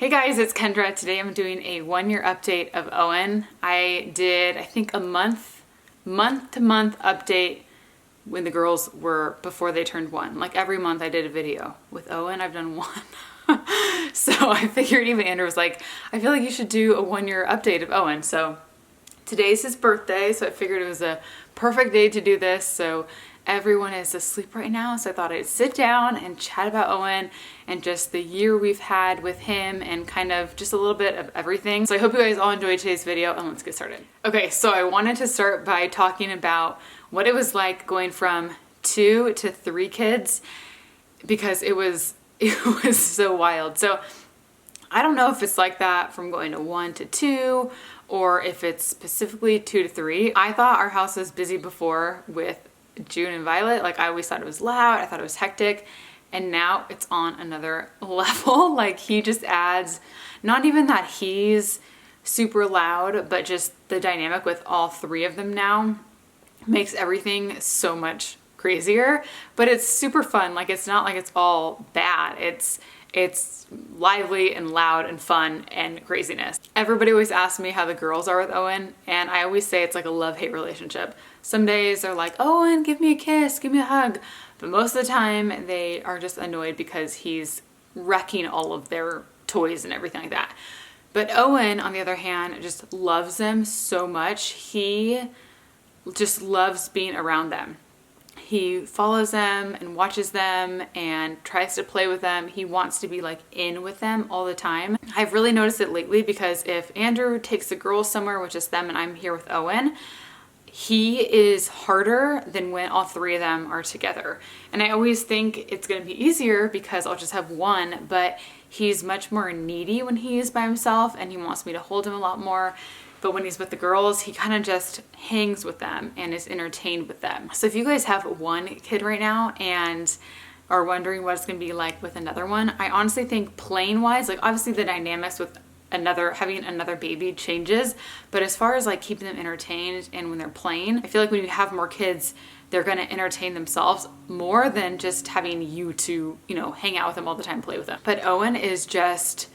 Hey guys, it's Kendra. Today I'm doing a 1 year update of Owen. I did, I think, a month to month update when the girls were, before they turned 1. Like every month I did a video. With Owen, I've done 1. So I figured, even Andrew was like, I feel like you should do a 1 year update of Owen. So today's his birthday, so I figured it was a perfect day to do this. So everyone is asleep right now, so I thought I'd sit down and chat about Owen and just the year we've had with him and kind of just a little bit of everything. So I hope you guys all enjoyed today's video, and let's get started. Okay, so I wanted to start by talking about what it was like going from 2 to 3 kids, because it was so wild. So I don't know if it's like that from going to 1 to 2 or if it's specifically 2 to 3. I thought our house was busy before with June and Violet. Like, I always thought it was loud, I thought it was hectic, and now it's on another level. Like, he just adds, not even that he's super loud, but just the dynamic with all 3 of them now makes everything so much crazier. But it's super fun. Like, it's not like it's all bad. It's lively and loud and fun and craziness. Everybody always asks me how the girls are with Owen, and I always say it's like a love-hate relationship. Some days they're like, Owen, give me a kiss, give me a hug. But most of the time they are just annoyed because he's wrecking all of their toys and everything like that. But Owen, on the other hand, just loves them so much. He just loves being around them. He follows them and watches them and tries to play with them. He wants to be like in with them all the time. I've really noticed it lately, because if Andrew takes the girls somewhere with just them and I'm here with Owen, he is harder than when all 3 of them are together. And I always think it's going to be easier because I'll just have one, but he's much more needy when he is by himself and he wants me to hold him a lot more. But when he's with the girls, he kind of just hangs with them and is entertained with them. So if you guys have 1 kid right now and are wondering what it's going to be like with another one, I honestly think playing wise, like obviously the dynamics with having another baby changes, but as far as like keeping them entertained and when they're playing, I feel like when you have more kids, they're going to entertain themselves more than just having you to, hang out with them all the time, play with them. But Owen is just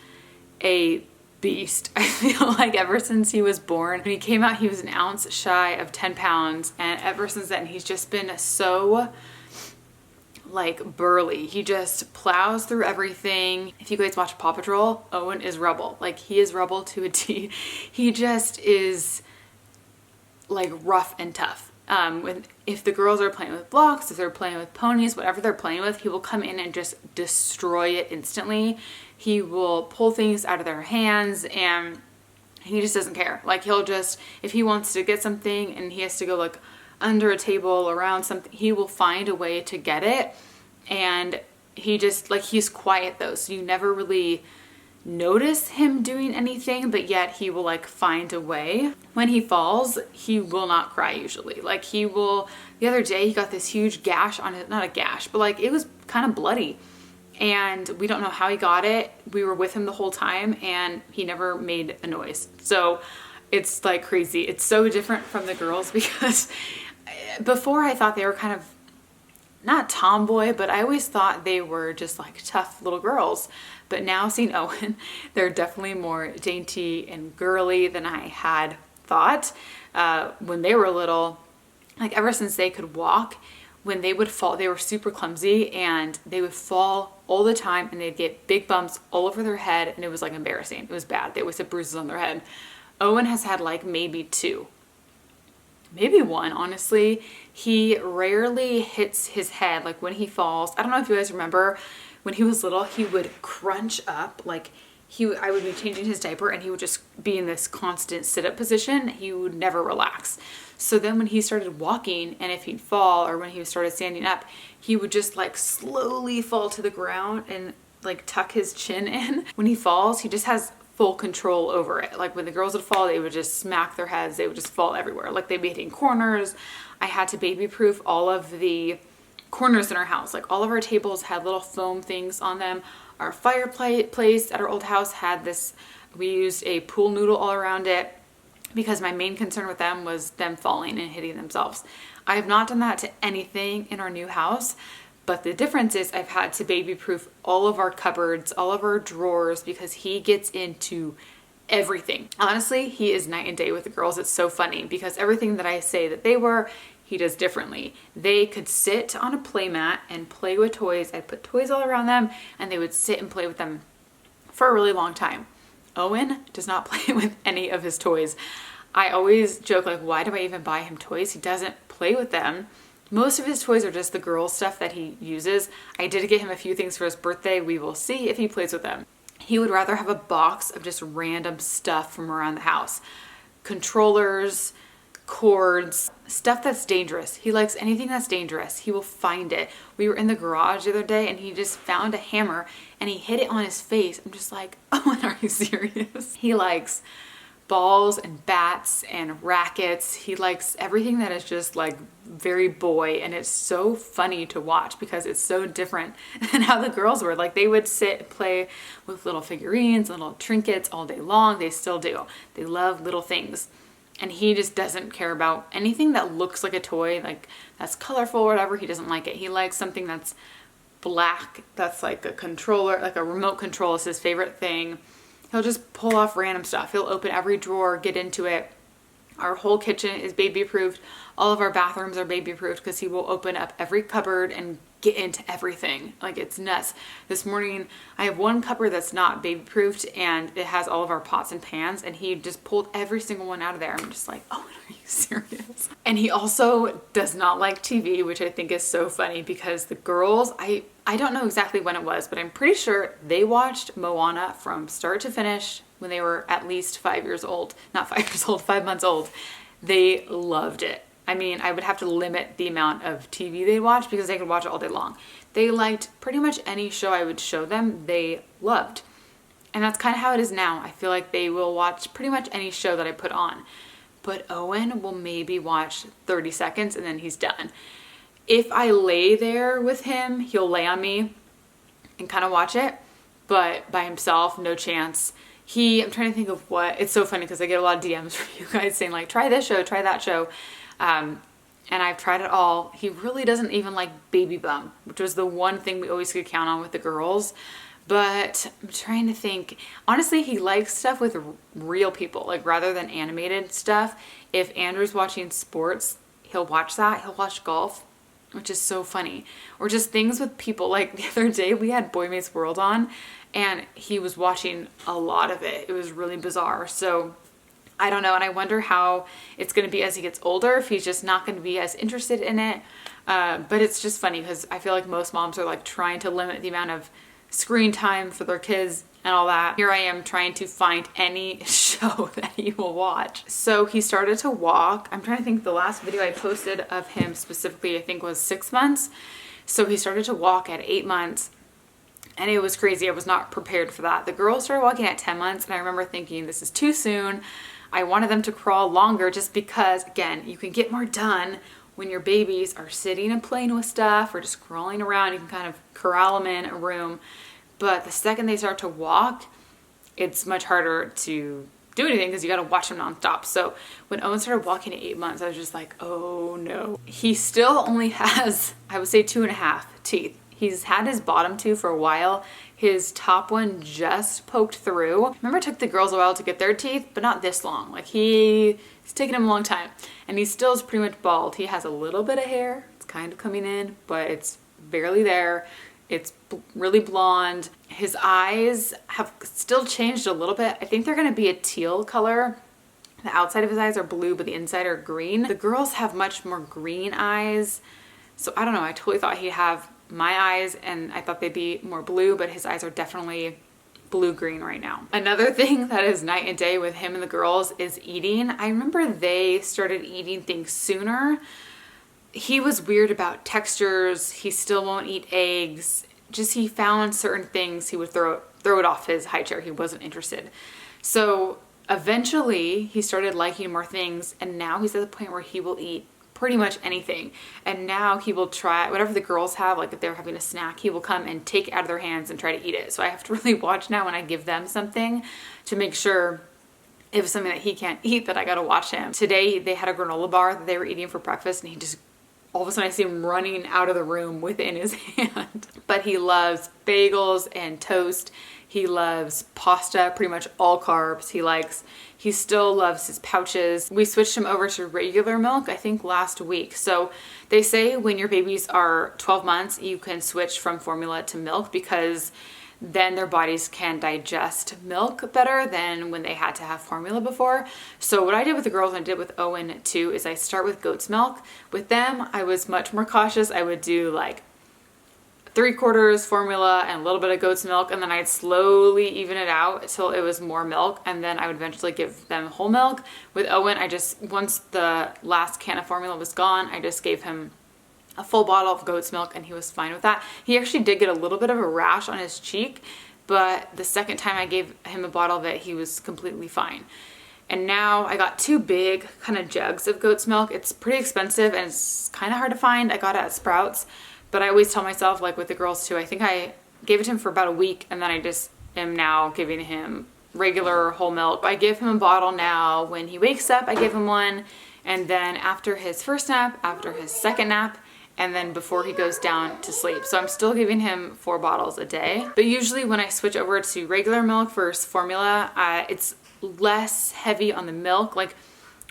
a beast. I feel like ever since he was born, when he came out, he was an ounce shy of 10 pounds. And ever since then, he's just been so like burly. He just plows through everything. If you guys watch Paw Patrol, Owen is Rubble. Like, he is Rubble to a T. He just is like rough and tough. If the girls are playing with blocks, if they're playing with ponies, whatever they're playing with, he will come in and just destroy it instantly. He will pull things out of their hands and he just doesn't care. Like, he'll just, if he wants to get something and he has to go like under a table, around something, he will find a way to get it. And he just, like, he's quiet though, so you never really notice him doing anything, but yet he will like find a way. When he falls, he will not cry usually. Like, he will, the other day he got this huge gash on it, not a gash, but like it was kind of bloody, and we don't know how he got it. We were with him the whole time and he never made a noise. So it's like crazy. It's so different from the girls, because before I thought they were kind of not tomboy, but I always thought they were just like tough little girls. But now seeing Owen, they're definitely more dainty and girly than I had thought. When they were little, like ever since they could walk, when they would fall, they were super clumsy and they would fall all the time and they'd get big bumps all over their head, and it was like embarrassing. It was bad. They always had bruises on their head. Owen has had like maybe 2. Maybe 1, honestly. He rarely hits his head. Like, when he falls, I don't know if you guys remember when he was little, he would crunch up. Like, I would be changing his diaper and he would just be in this constant sit-up position. He would never relax. So then when he started walking, and if he'd fall or when he started standing up, he would just like slowly fall to the ground and like tuck his chin in. When he falls, he just has full control over it. Like, when the girls would fall, they would just smack their heads. They would just fall everywhere. Like, they'd be hitting corners. I had to baby proof all of the corners in our house. Like, all of our tables had little foam things on them. Our fireplace at our old house had this, we used a pool noodle all around it, because my main concern with them was them falling and hitting themselves. I have not done that to anything in our new house, But the difference is I've had to baby-proof all of our cupboards, all of our drawers, because he gets into everything. Honestly, he is night and day with the girls. It's so funny because everything that I say that they were, he does differently. They could sit on a play mat and play with toys. I'd put toys all around them and they would sit and play with them for a really long time. Owen does not play with any of his toys. I always joke, like, why do I even buy him toys? He doesn't play with them. Most of his toys are just the girl stuff that he uses. I did get him a few things for his birthday. We will see if he plays with them. He would rather have a box of just random stuff from around the house. Controllers, cords, stuff that's dangerous. He likes anything that's dangerous. He will find it. We were in the garage the other day and he just found a hammer and he hit it on his face. I'm just like, oh, are you serious? He likes balls and bats and rackets. He likes everything that is just like very boy, and it's so funny to watch because it's so different than how the girls were. Like, they would sit and play with little figurines, little trinkets all day long. They still do. They love little things. And he just doesn't care about anything that looks like a toy, like that's colorful or whatever. He doesn't like it. He likes something that's black, that's like a controller, like a remote control is his favorite thing. He'll just pull off random stuff. He'll open every drawer, get into it. Our whole kitchen is baby-proofed. All of our bathrooms are baby-proofed because he will open up every cupboard and get into everything. Like, it's nuts. This morning, I have one cupboard that's not baby-proofed and it has all of our pots and pans, and he just pulled every single one out of there. I'm just like, oh, are you serious? And he also does not like TV, which I think is so funny because the girls, I don't know exactly when it was, but I'm pretty sure they watched Moana from start to finish when they were at least 5 years old. Not 5 years old, 5 months old. They loved it. I mean, I would have to limit the amount of TV they watch because they could watch it all day long. They liked pretty much any show I would show them, they loved. And that's kind of how it is now. I feel like they will watch pretty much any show that I put on. But Owen will maybe watch 30 seconds and then he's done. If I lay there with him, he'll lay on me and kind of watch it, but by himself, no chance. I'm trying to think of what, it's so funny because I get a lot of DMs from you guys saying like, try this show, try that show. And I've tried it all. He really doesn't even like Baby Bum, which was the one thing we always could count on with the girls. But I'm trying to think. Honestly, he likes stuff with real people, like rather than animated stuff. If Andrew's watching sports, he'll watch that. He'll watch golf, which is so funny. Or just things with people. Like the other day we had Boy Meets World on and he was watching a lot of it. It was really bizarre. So I don't know. And I wonder how it's going to be as he gets older, if he's just not going to be as interested in it. But it's just funny because I feel like most moms are like trying to limit the amount of screen time for their kids and all that. Here I am trying to find any show that he will watch. So he started to walk. I'm trying to think, the last video I posted of him specifically, I think was 6 months. So he started to walk at 8 months and it was crazy. I was not prepared for that. The girls started walking at 10 months and I remember thinking this is too soon. I wanted them to crawl longer just because, again, you can get more done when your babies are sitting and playing with stuff or just crawling around. You can kind of corral them in a room. But the second they start to walk, it's much harder to do anything because you got to watch them nonstop. So when Owen started walking at 8 months, I was just like, oh no. He still only has, I would say, 2.5 teeth. He's had his bottom two for a while. His top one just poked through. Remember, it took the girls a while to get their teeth, but not this long. Like it's taken him a long time. And he still is pretty much bald. He has a little bit of hair. It's kind of coming in, but it's barely there. It's really blonde. His eyes have still changed a little bit. I think they're going to be a teal color. The outside of his eyes are blue, but the inside are green. The girls have much more green eyes. So I don't know. I totally thought he'd have my eyes and I thought they'd be more blue, but his eyes are definitely blue-green right now. Another thing that is night and day with him and the girls is eating. I remember they started eating things sooner. He was weird about textures. He still won't eat eggs. Just he found certain things he would throw it off his high chair. He wasn't interested. So eventually he started liking more things and now he's at the point where he will eat pretty much anything. And now he will try whatever the girls have, like if they're having a snack, he will come and take it out of their hands and try to eat it. So I have to really watch now when I give them something to make sure if it's something that he can't eat that I gotta watch him. Today they had a granola bar that they were eating for breakfast and he just all of a sudden I see him running out of the room with it in his hand. But he loves bagels and toast. He loves pasta, pretty much all carbs. He still loves his pouches. We switched him over to regular milk, I think last week. So they say when your babies are 12 months, you can switch from formula to milk because then their bodies can digest milk better than when they had to have formula before. So what I did with the girls and I did with Owen too is I start with goat's milk. With them, I was much more cautious. I would do like 3/4 formula and a little bit of goat's milk, and then I'd slowly even it out until it was more milk, and then I would eventually give them whole milk. With Owen, once the last can of formula was gone, I just gave him a full bottle of goat's milk and he was fine with that. He actually did get a little bit of a rash on his cheek, but the second time I gave him a bottle of it, he was completely fine. And now I got 2 big kind of jugs of goat's milk. It's pretty expensive and it's kind of hard to find. I got it at Sprouts. But I always tell myself, like with the girls too, I think I gave it to him for about a week and then I just am now giving him regular whole milk. I give him a bottle now. When he wakes up, I give him one. And then after his first nap, after his second nap, and then before he goes down to sleep. So I'm still giving him 4 bottles a day. But usually when I switch over to regular milk versus formula, it's less heavy on the milk. Like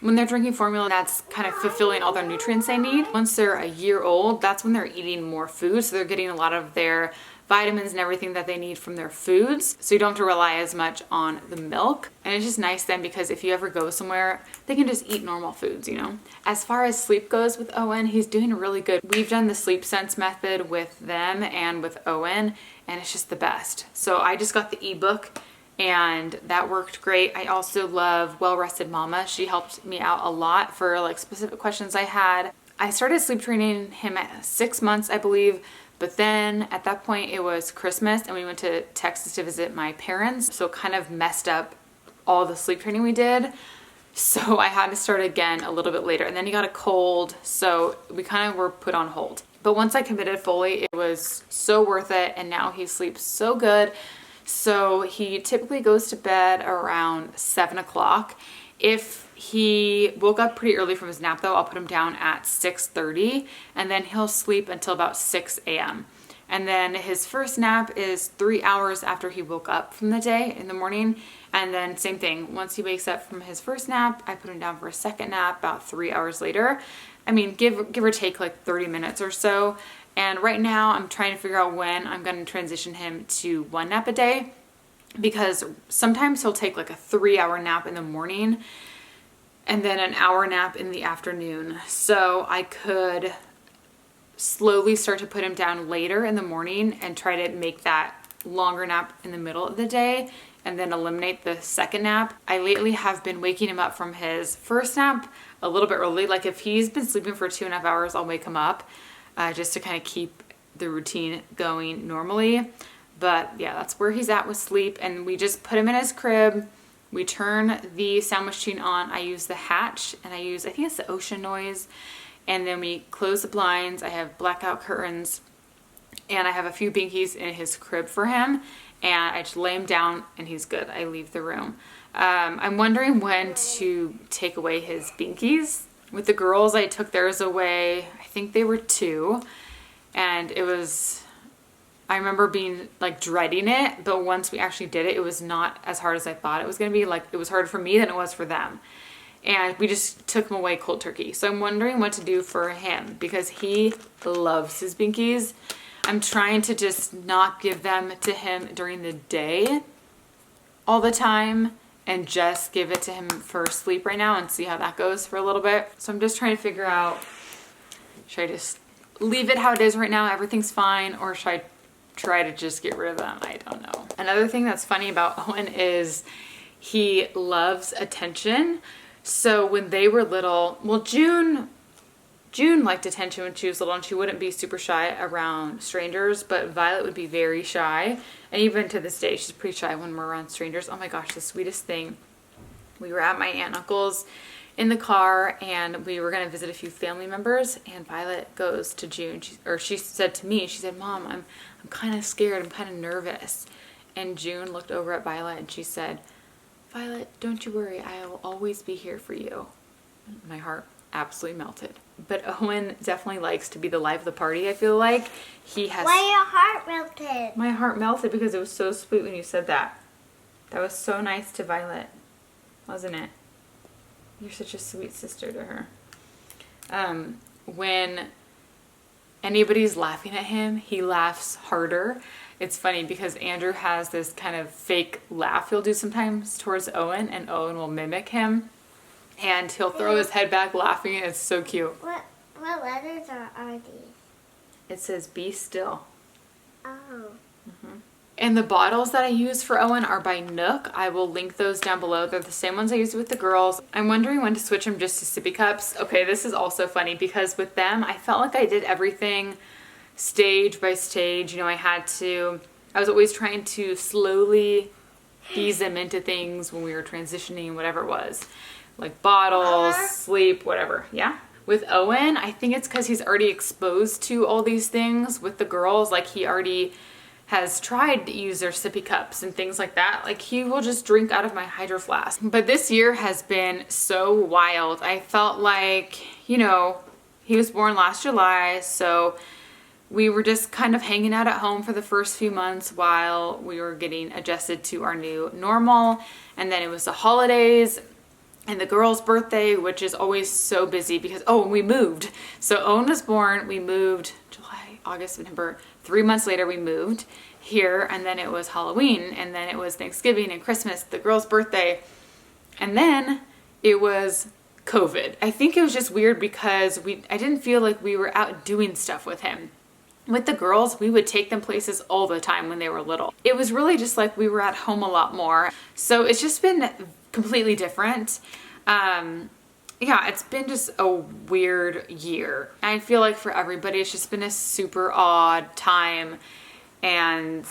when they're drinking formula, that's kind of fulfilling all their nutrients they need. Once they're a year old, that's when they're eating more food. So they're getting a lot of their vitamins and everything that they need from their foods. So you don't have to rely as much on the milk. And it's just nice then because if you ever go somewhere, they can just eat normal foods, you know? As far as sleep goes with Owen, he's doing really good. We've done the sleep sense method with them and with Owen, and it's just the best. So I just got the ebook and that worked great. I also love Well Rested Mama. She helped me out a lot for like specific questions I had. I started sleep training him at 6 months, I believe, but then at that point it was Christmas and we went to Texas to visit my parents, so it kind of messed up all the sleep training we did. So I had to start again a little bit later, and then he got a cold, so we kind of were put on hold. But once I committed fully, it was so worth it, and now he sleeps so good. So he typically goes to bed around 7 o'clock. If he woke up pretty early from his nap though, I'll put him down at 6:30 and then he'll sleep until about 6 a.m. And then his first nap is 3 hours after he woke up from the day in the morning. And then same thing, once he wakes up from his first nap, I put him down for a second nap about 3 hours later. I mean, give or take like 30 minutes or so. And right now I'm trying to figure out when I'm going to transition him to 1 nap a day, because sometimes he'll take like a 3-hour nap in the morning and then an hour nap in the afternoon. So I could slowly start to put him down later in the morning and try to make that longer nap in the middle of the day and then eliminate the second nap. I lately have been waking him up from his first nap a little bit early. Like if he's been sleeping for 2.5 hours, I'll wake him up just to kind of keep the routine going normally. But yeah, that's where he's at with sleep. And we just put him in his crib. We turn the sound machine on. I use the Hatch and I think it's the Ocean Noise. And then we close the blinds. I have blackout curtains and I have a few binkies in his crib for him. And I just lay him down and he's good. I leave the room. I'm wondering when to take away his binkies. With the girls, I took theirs away. I think they were 2. And I remember being like dreading it, but once we actually did it, it was not as hard as I thought it was going to be. Like it was harder for me than it was for them. And we just took him away cold turkey. So I'm wondering what to do for him because he loves his binkies. I'm trying to just not give them to him during the day all the time and just give it to him for sleep right now and see how that goes for a little bit. So I'm just trying to figure out, should I just leave it how it is right now, everything's fine, or should I try to just get rid of them? I don't know. Another thing that's funny about Owen is he loves attention. So when they were little, well, June liked attention when she was little and she wouldn't be super shy around strangers, but Violet would be very shy. And even to this day, she's pretty shy when we're around strangers. Oh my gosh, the sweetest thing. We were at my aunt and uncle's in the car and we were going to visit a few family members, and Violet goes to June, she said to me, she said, "Mom, I'm kind of scared, I'm kind of nervous." And June looked over at Violet and she said, "Violet, don't you worry, I will always be here for you." My heart absolutely melted. But Owen definitely likes to be the life of the party, I feel like. He has... Why your heart melted? My heart melted because it was so sweet when you said that. That was so nice to Violet, wasn't it? You're such a sweet sister to her. When anybody's laughing at him, he laughs harder. It's funny because Andrew has this kind of fake laugh he'll do sometimes towards Owen, and Owen will mimic him. And he'll throw his head back laughing, and it's so cute. What letters are these? It says, be still. Oh. And the bottles that I use for Owen are by Nook. I will link those down below. They're the same ones I used with the girls. I'm wondering when to switch them just to sippy cups. Okay, this is also funny because with them, I felt like I did everything stage by stage. You know, I was always trying to slowly ease them into things when we were transitioning, whatever it was. Like bottles, sleep, whatever. Yeah. With Owen, I think it's because he's already exposed to all these things with the girls. Like he already has tried to use their sippy cups and things like that. Like he will just drink out of my hydro flask. But this year has been so wild. I felt like, you know, he was born last July, so we were just kind of hanging out at home for the first few months while we were getting adjusted to our new normal. And then it was the holidays and the girl's birthday, which is always so busy because, and we moved. So Owen was born, we moved July, August, September. 3 months later we moved here, and then it was Halloween, and then it was Thanksgiving and Christmas, the girl's birthday, and then it was COVID. I think it was just weird because I didn't feel like we were out doing stuff with him. With the girls, we would take them places all the time when they were little. It was really just like we were at home a lot more. So it's just been completely different. Yeah, it's been just a weird year. I feel like for everybody, it's just been a super odd time. And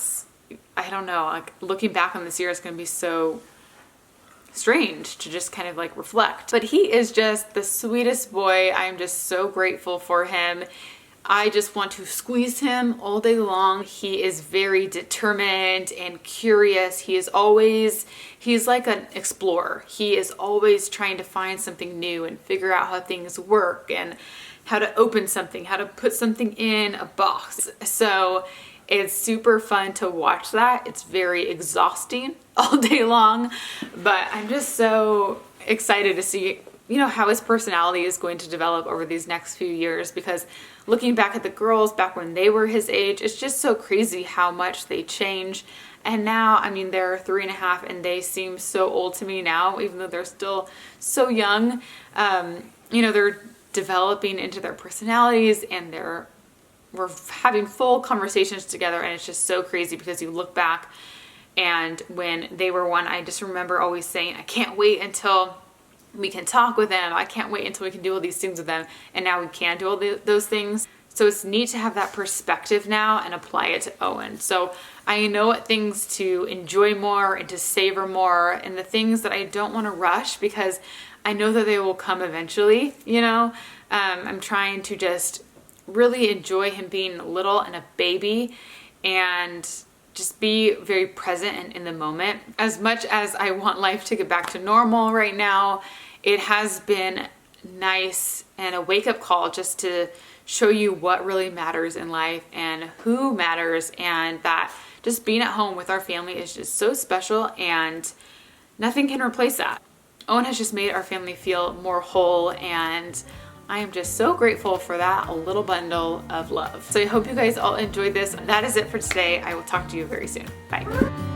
I don't know, like looking back on this year, it's going to be so strange to just kind of like reflect. But he is just the sweetest boy. I'm just so grateful for him. I just want to squeeze him all day long. He is very determined and curious. He's like an explorer. He is always trying to find something new and figure out how things work and how to open something, how to put something in a box. So it's super fun to watch that. It's very exhausting all day long, but I'm just so excited to see, you know, how his personality is going to develop over these next few years, because looking back at the girls back when they were his age, it's just so crazy how much they change. And now, I mean, they're 3.5 and they seem so old to me now, even though they're still so young. You know, they're developing into their personalities, and we're having full conversations together, and it's just so crazy because you look back, and when they were 1, I just remember always saying, I can't wait until we can talk with them. I can't wait until we can do all these things with them. And now we can do all those things. So it's neat to have that perspective now and apply it to Owen. So I know what things to enjoy more and to savor more, and the things that I don't want to rush because I know that they will come eventually, you know. I'm trying to just really enjoy him being little and a baby, and just be very present and in the moment. As much as I want life to get back to normal right now, it has been nice and a wake-up call just to show you what really matters in life and who matters, and that just being at home with our family is just so special, and nothing can replace that. Owen has just made our family feel more whole, and I am just so grateful for that little bundle of love. So I hope you guys all enjoyed this. That is it for today. I will talk to you very soon. Bye.